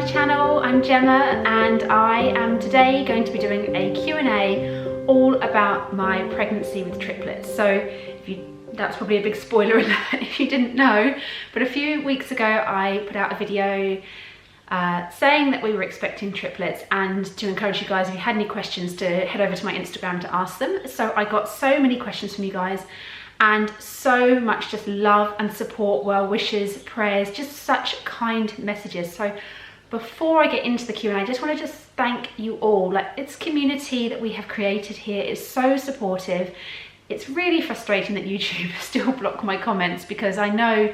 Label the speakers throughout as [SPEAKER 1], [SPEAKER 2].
[SPEAKER 1] channel. I'm Gemma and I am today going to be doing a Q&A all about my pregnancy with triplets. So that's probably a big spoiler alert if you didn't know, but a few weeks ago I put out a video saying that we were expecting triplets, and to encourage you guys, if you had any questions, to head over to my Instagram to ask them. So I got so many questions from you guys and so much just love and support, well wishes, prayers, just such kind messages. So before I get into the Q&A, I just want to just thank you all. Like, this community that we have created here is so supportive. It's really frustrating that YouTube still block my comments, because I know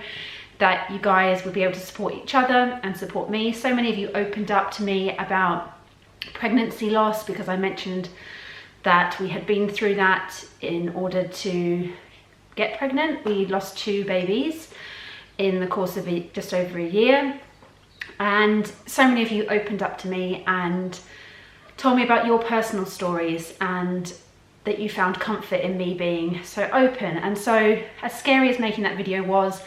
[SPEAKER 1] that you guys would be able to support each other and support me. So many of you opened up to me about pregnancy loss, because I mentioned that we had been through that in order to get pregnant. We lost 2 babies in the course of just over a year. And so many of you opened up to me and told me about your personal stories, and that you found comfort in me being so open. And so, as scary as making that video was,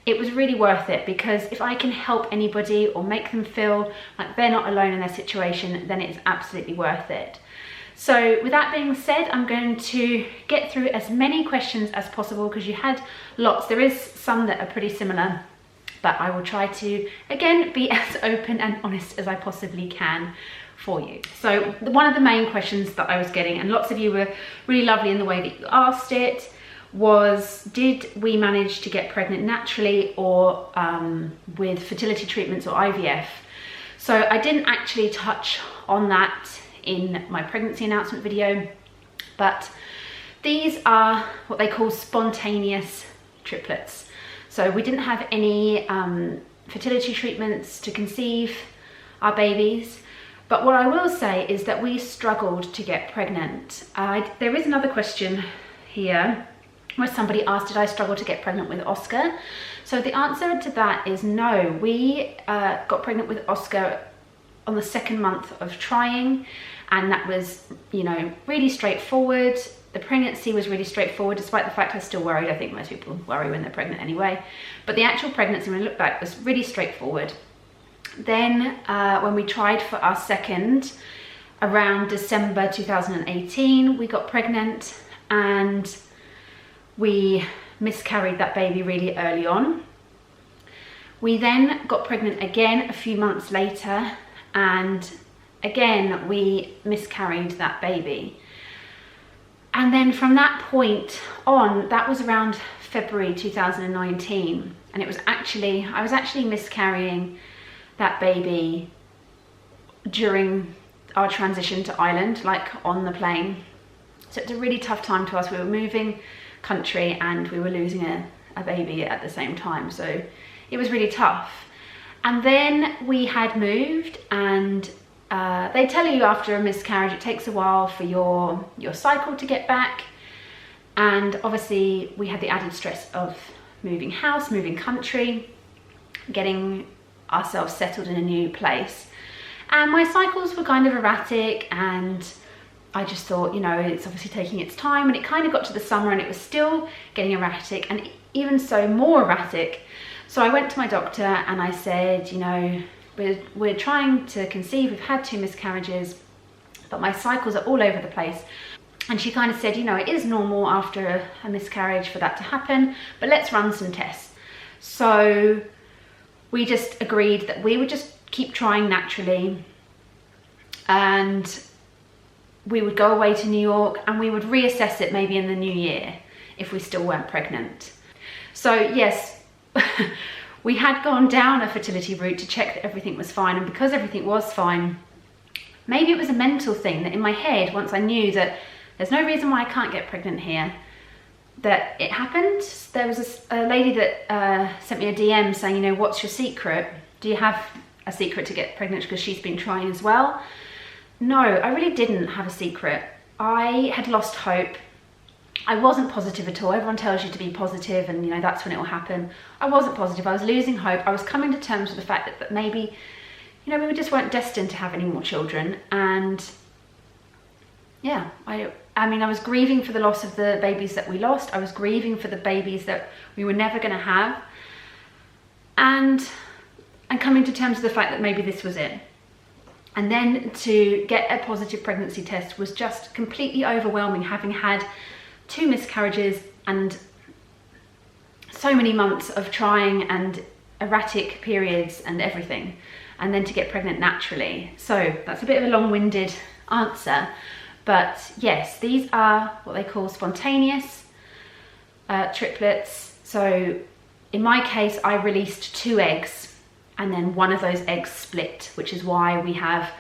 [SPEAKER 1] it was really worth it, because if I can help anybody or make them feel like they're not alone in their situation, then it's absolutely worth it. So with that being said, I'm going to get through as many questions as possible, because you had lots. There is some that are pretty similar, but I will try to, again, be as open and honest as I possibly can for you. So one of the main questions that I was getting, and lots of you were really lovely in the way that you asked it, was, did we manage to get pregnant naturally or with fertility treatments or IVF? So I didn't actually touch on that in my pregnancy announcement video, but these are what they call spontaneous triplets. So we didn't have any fertility treatments to conceive our babies. But what I will say is that we struggled to get pregnant. There is another question here where somebody asked, did I struggle to get pregnant with Oscar? So the answer to that is no. We got pregnant with Oscar on the 2nd month of trying, and that was, you know, really straightforward. The pregnancy was really straightforward, despite the fact I was still worried. I think most people worry when they're pregnant anyway. But the actual pregnancy, when I look back, was really straightforward. Then when we tried for our second, around December 2018, we got pregnant, and we miscarried that baby really early on. We then got pregnant again a few months later, and again we miscarried that baby. And then from that point on, that was around February 2019, and I was actually miscarrying that baby during our transition to Ireland, like on the plane. So it's a really tough time to us. We were moving country and we were losing a baby at the same time, so it was really tough. And then we had moved, and they tell you after a miscarriage it takes a while for your cycle to get back, and obviously we had the added stress of moving house, moving country, getting ourselves settled in a new place, and my cycles were kind of erratic, and I just thought, you know, it's obviously taking its time. And it kind of got to the summer and it was still getting erratic, and even so more erratic. So I went to my doctor and I said, you know, we're trying to conceive, we've had 2 miscarriages, but my cycles are all over the place. And she kind of said, you know, it is normal after a miscarriage for that to happen, but let's run some tests. So we just agreed that we would just keep trying naturally, and we would go away to New York and we would reassess it maybe in the new year if we still weren't pregnant. So yes, we had gone down a fertility route to check that everything was fine, and because everything was fine, maybe it was a mental thing that in my head, once I knew that there's no reason why I can't get pregnant here, that it happened. There was a lady that sent me a DM saying, you know, what's your secret? Do you have a secret to get pregnant? Because she's been trying as well. No, I really didn't have a secret. I had lost hope. I wasn't positive at all. Everyone tells you to be positive and, you know, that's when it will happen. I wasn't positive. I was losing hope. I was coming to terms with the fact that maybe, you know, we just weren't destined to have any more children. And yeah, I mean, I was grieving for the loss of the babies that we lost. I was grieving for the babies that we were never going to have. And and coming to terms with the fact that maybe this was it. And then to get a positive pregnancy test was just completely overwhelming, having had 2 miscarriages and so many months of trying and erratic periods and everything, and then to get pregnant naturally. So that's a bit of a long-winded answer, but yes, these are what they call spontaneous triplets. So in my case, I released 2 eggs, and then one of those eggs split, which is why we have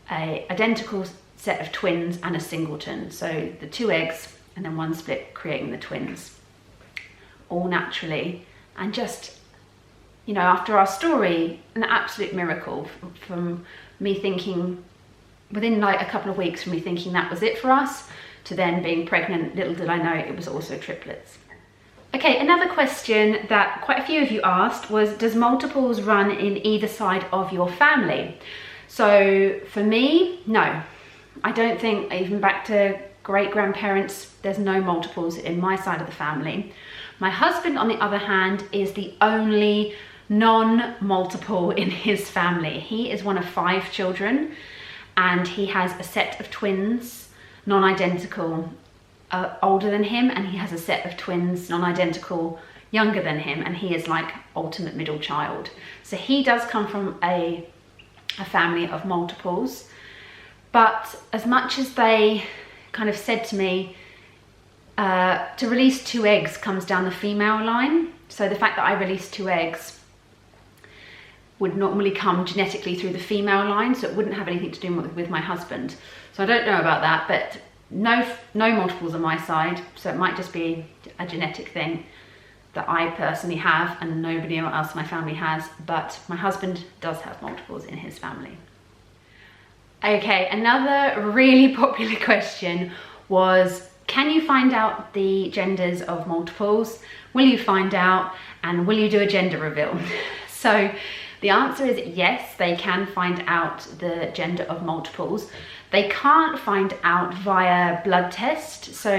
[SPEAKER 1] an identical set of twins and a singleton. So the 2 eggs and then 1 split, creating the twins, all naturally. And just, you know, after our story, an absolute miracle from me thinking, within like a couple of weeks from me thinking that was it for us, to then being pregnant, little did I know it was also triplets. Okay, another question that quite a few of you asked was, does multiples run in either side of your family? So for me, no. I don't think, even back to great-grandparents, there's no multiples in my side of the family. My husband, on the other hand, is the only non-multiple in his family. He is one of 5 children, and he has a set of twins, non-identical, older than him, and he has a set of twins, non-identical, younger than him, and he is like ultimate middle child. So he does come from a family of multiples, but as much as they kind of said to me, to release 2 eggs comes down the female line. So the fact that I released 2 eggs would normally come genetically through the female line, so it wouldn't have anything to do with my husband. So I don't know about that, but no multiples on my side, so it might just be a genetic thing that I personally have and nobody else in my family has, but my husband does have multiples in his family. Okay, another really popular question was, can you find out the genders of multiples? Will you find out, and will you do a gender reveal? So the answer is yes, they can find out the gender of multiples. They can't find out via blood test, so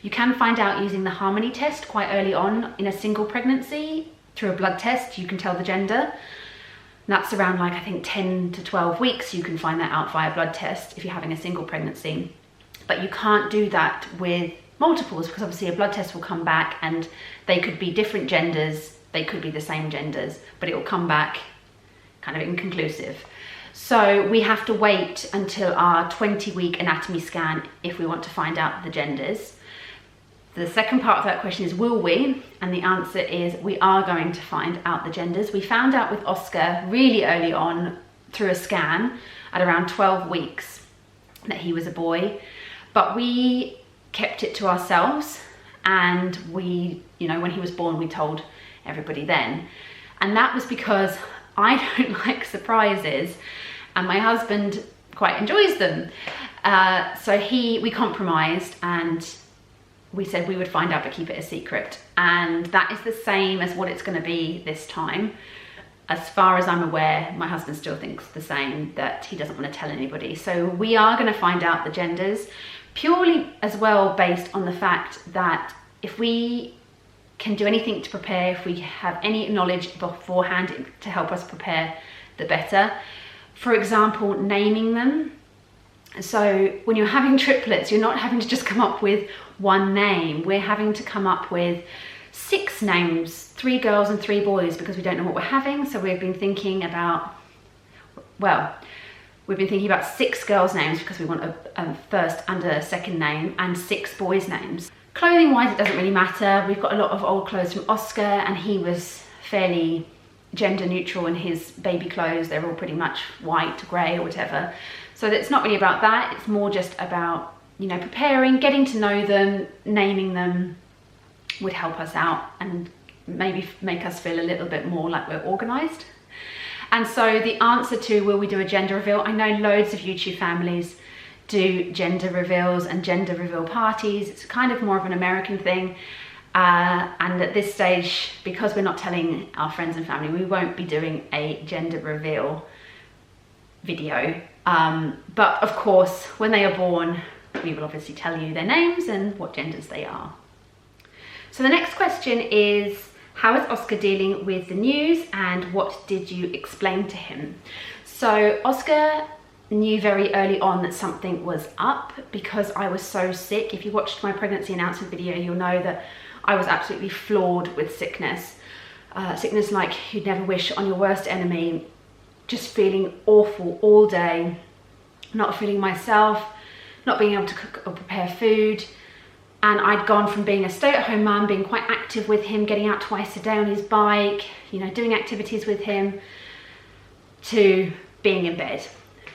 [SPEAKER 1] you can find out using the Harmony test quite early on in a single pregnancy. Through a blood test, you can tell the gender. And that's around like, I think 10 to 12 weeks, you can find that out via blood test if you're having a single pregnancy. But you can't do that with multiples, because obviously a blood test will come back and they could be different genders, they could be the same genders, but it will come back kind of inconclusive. So we have to wait until our 20-week anatomy scan if we want to find out the genders. The second part of that question is, will we? And the answer is, we are going to find out the genders. We found out with Oscar really early on through a scan at around 12 weeks that he was a boy, but we kept it to ourselves, and we, you know, when he was born, we told everybody then. And that was because I don't like surprises, and my husband quite enjoys them. So we compromised, and we said we would find out but keep it a secret. And that is the same as what it's going to be this time. As far as I'm aware, my husband still thinks the same, that he doesn't want to tell anybody. So we are going to find out the genders, purely as well based on the fact that if we can do anything to prepare, if we have any knowledge beforehand to help us prepare, the better. For example, naming them. So when you're having triplets, you're not having to just come up with one name. We're having to come up with 6 names, 3 girls and 3 boys, because we don't know what we're having. So we've been thinking about, well, we've been thinking about 6 girls' names because we want a first and a second name, and 6 boys' names. Clothing wise, it doesn't really matter. We've got a lot of old clothes from Oscar, and he was fairly gender neutral in his baby clothes. They're all pretty much white, grey or whatever. So it's not really about that. It's more just about, you know, preparing, getting to know them, naming them would help us out and maybe make us feel a little bit more like we're organised. And so the answer to will we do a gender reveal, I know loads of YouTube families do gender reveals and gender reveal parties. It's kind of more of an American thing. And at this stage, because we're not telling our friends and family, we won't be doing a gender reveal video. But of course, when they are born, we will obviously tell you their names and what genders they are. So the next question is, How is Oscar dealing with the news and what did you explain to him? So Oscar knew very early on that something was up because I was so sick. If you watched my pregnancy announcement video, you'll know that I was absolutely floored with sickness. Sickness like you'd never wish on your worst enemy, just feeling awful all day, not feeling myself, not being able to cook or prepare food. And I'd gone from being a stay-at-home mum, being quite active with him, getting out twice a day on his bike, you know, doing activities with him, to being in bed.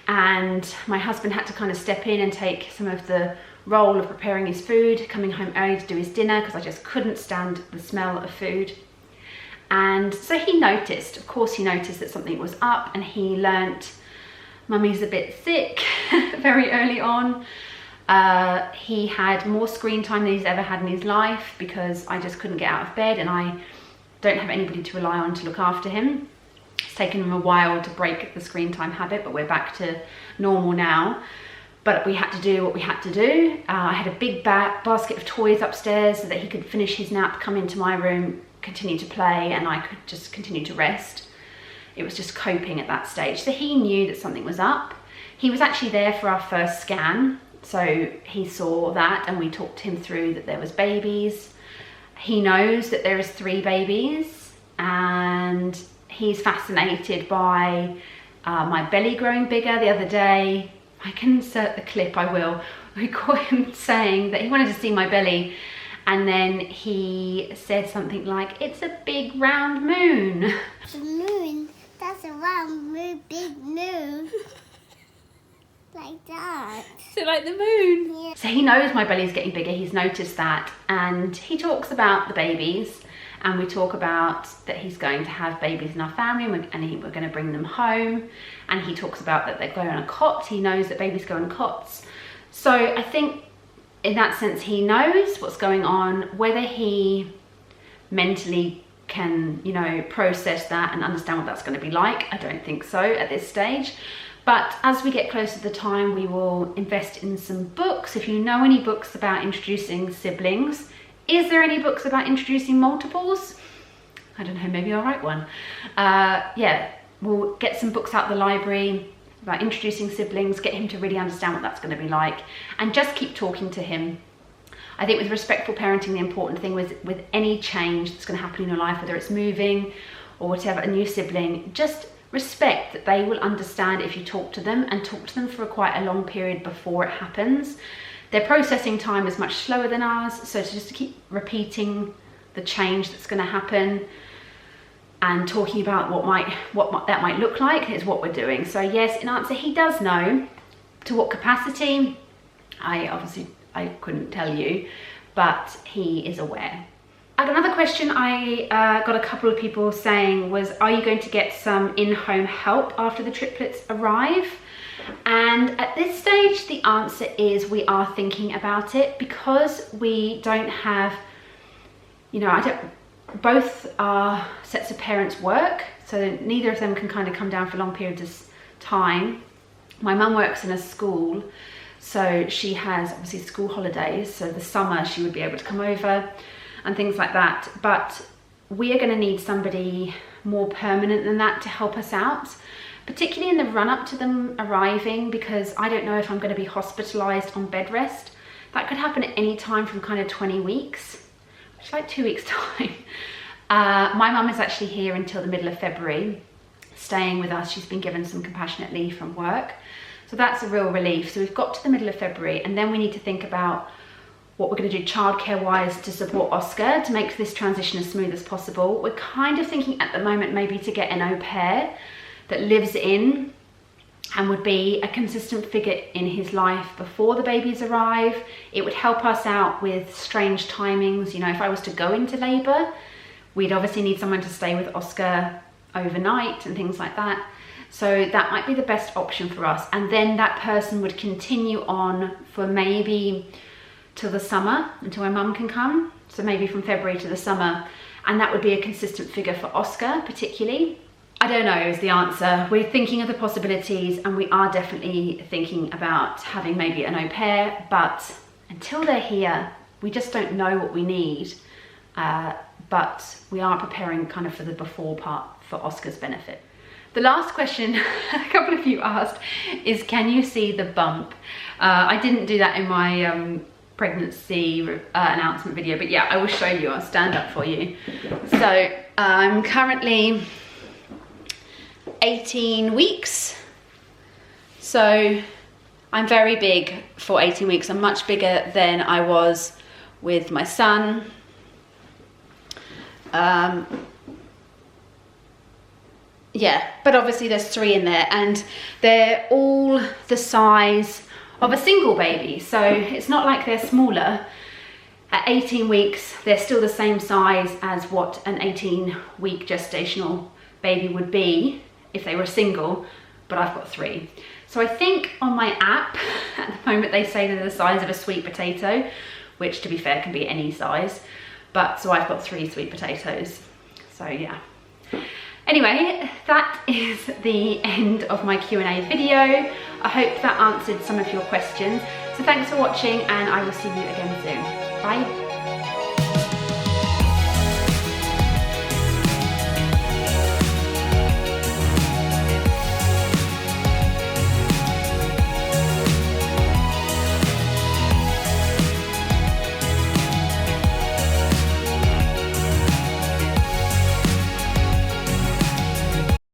[SPEAKER 1] And my husband had to kind of step in and take some of the role of preparing his food, coming home early to do his dinner because I just couldn't stand the smell of food. And so he noticed, of course he noticed that something was up, and he learnt Mummy's a bit sick very early on. He had more screen time than he's ever had in his life because I just couldn't get out of bed and I don't have anybody to rely on to look after him. It's taken him a while to break the screen time habit, but we're back to normal now. But we had to do what we had to do. I had a big basket of toys upstairs so that he could finish his nap, come into my room, continue to play, and I could just continue to rest. It was just coping at that stage. So he knew that something was up. He was actually there for our first scan. So he saw that and we talked him through that there was babies. He knows that there is 3 babies and he's fascinated by my belly growing bigger. The other day, I can insert the clip, I will. We caught him saying that he wanted to see my belly, and then he said something like, "It's a big round moon."
[SPEAKER 2] The moon, that's a round moon, big moon. Like that.
[SPEAKER 1] So like the moon?
[SPEAKER 2] Yeah.
[SPEAKER 1] So he knows my belly is getting bigger, he's noticed that, and he talks about the babies, and we talk about that he's going to have babies in our family and we're going to bring them home, and he talks about that they go on a cot. He knows that babies go on cots. So I think in that sense he knows what's going on. Whether he mentally can, you know, process that and understand what that's going to be like, I don't think so at this stage. But as we get closer to the time, we will invest in some books. If you know any books about introducing siblings, is there any books about introducing multiples? I don't know, maybe I'll write one. Yeah, we'll get some books out of the library about introducing siblings, get him to really understand what that's going to be like, and just keep talking to him. I think with respectful parenting, the important thing with any change that's going to happen in your life, whether it's moving or whatever, a new sibling, just respect that they will understand if you talk to them, and talk to them for quite a long period before it happens. Their processing time is much slower than ours, so to just keep repeating the change that's going to happen and talking about what that might look like is what we're doing. So yes, in answer, he does know. To what capacity, I couldn't tell you, but he is aware. Another question I got a couple of people saying was, are you going to get some in-home help after the triplets arrive? And at this stage, the answer is we are thinking about it, because we don't have, you know, both our sets of parents work, so neither of them can kind of come down for long periods of time. My mum works in a school, so she has obviously school holidays, so the summer she would be able to come over and things like that. But we are going to need somebody more permanent than that to help us out, particularly in the run-up to them arriving, because I don't know if I'm going to be hospitalised on bed rest. That could happen at any time from kind of 20 weeks, which is like 2 weeks time. My mum is actually here until the middle of February, staying with us. She's been given some compassionate leave from work, so that's a real relief. So we've got to the middle of February, and then we need to think about what we're going to do childcare wise to support Oscar to make this transition as smooth as possible. We're kind of thinking at the moment maybe to get an au pair that lives in and would be a consistent figure in his life before the babies arrive. It would help us out with strange timings. You know, if I was to go into labour, we'd obviously need someone to stay with Oscar overnight and things like that. So that might be the best option for us. And then that person would continue on for maybe till the summer, until my mum can come. So maybe from February to the summer. And that would be a consistent figure for Oscar particularly. I don't know is the answer. We're thinking of the possibilities, and we are definitely thinking about having maybe an au pair, but until they're here, we just don't know what we need. but we are preparing kind of for the before part for Oscar's benefit. The last question a couple of you asked is, can you see the bump? I didn't do that in my pregnancy announcement video, but yeah, I will show you. I'll stand up for you. So I'm currently 18 weeks. So I'm very big for 18 weeks. I'm much bigger than I was with my son. Yeah, but obviously there's 3 in there, and they're all the size of a single baby. So it's not like they're smaller. At 18 weeks, they're still the same size as what an 18-week gestational baby would be if they were single, but I've got 3. So I think on my app, at the moment, they say they're the size of a sweet potato, which to be fair can be any size. But so I've got 3 sweet potatoes. So yeah. Anyway, that is the end of my Q&A video. I hope that answered some of your questions. So thanks for watching, and I will see you again soon. Bye.